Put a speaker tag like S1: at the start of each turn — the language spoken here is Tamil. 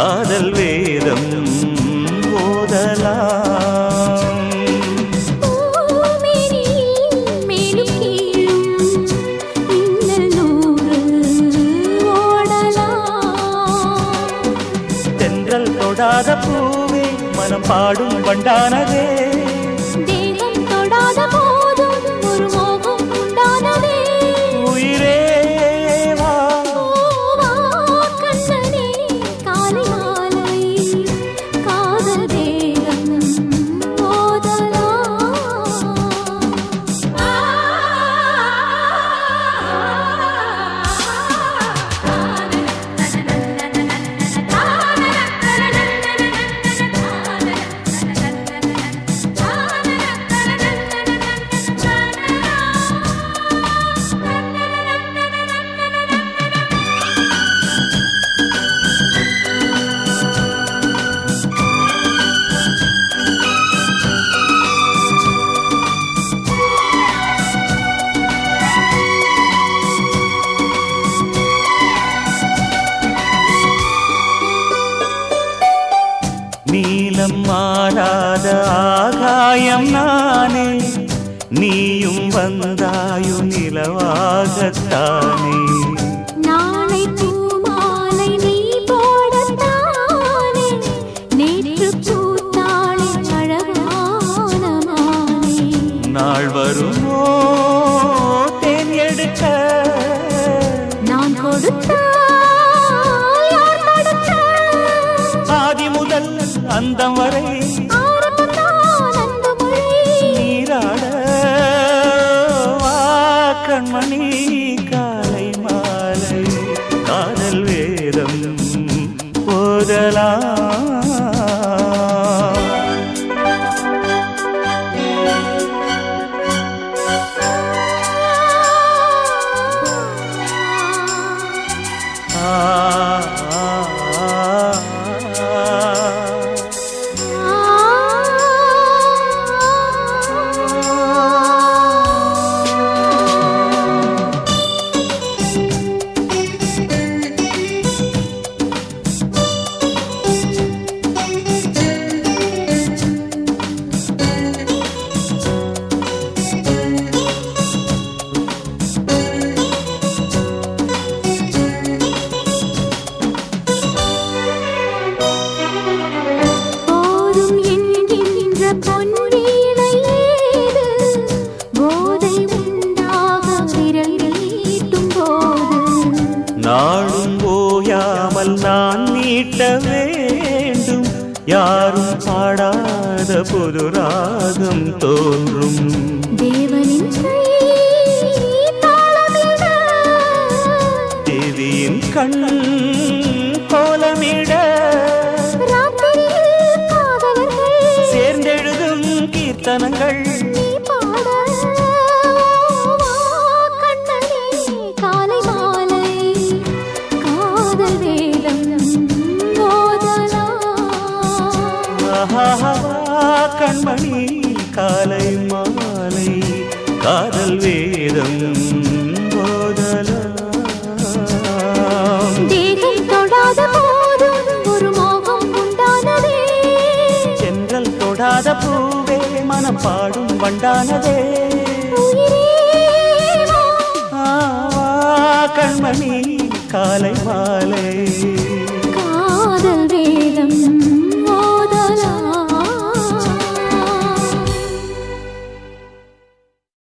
S1: காதல் வேதம் ஓதலாம்.
S2: மேலும் கீழும் இன்னல் நூறு ஓடலாம்.
S1: தென்றல் தொடாத பூவே மனம் பாடும் வண்டானதே.
S2: தேகம் தொடாத போதும் ஒரு மோகம் உண்டானதே.
S1: உயிரே வா
S2: வா கண்ணனே காலை மாலை காதல் தேகம் ஓதலாம்.
S1: நீலம் மாறாத ஆகாயம் நானே, நீயும் வந்தாயு நிலவாகத்தானே.
S2: நாளை பூமாலை நீ போடத்தானே, நேற்று பூத்தாளே அழகான மானே.
S1: நாள் வருமோ தேன் எடுக்க,
S2: நான் கொடுத்தால் யார் தடுக்க?
S1: ஆதி முதல் அந்தம் வரை
S2: ஆரம்பம்தான் அந்த மொழி.
S1: நீராட வா கண்மணி காலை மாலை காதல் வேதம் ஓதலாம்.
S2: போதும் என்கின்ற பொன்வீணை ஏது, போதை உண்டாக விரல் நீட்டும் போது.
S1: நாளும் ஓயாமல் நான் நீட்ட வேண்டும், யாரும் பாடாத புது ராகம் தோன்றும்.
S2: தேவனின் கை தாளமிட,
S1: தேவியின் கண் கோலமிட,
S2: ராத்திரியில் காதலர்கள்
S1: சேர்ந்தெழுதும் கீர்த்தனங்கள்.
S2: நீ பாட வா கண்ணனே காலை மாலை காதல் வேதம் ஓதலாம்.
S1: ஆஹா கண்மணி காலை மாலை காதல் வேதம் ஓதலாம்.
S2: தேகம் தொடாத போதும் ஒரு மோகம் உண்டானதே.
S1: தென்றல் தொடாத பூவே மனம் பாடும் வண்டானதே.
S2: உயிரே வா
S1: ஆவா கண்மணி காலை மாலை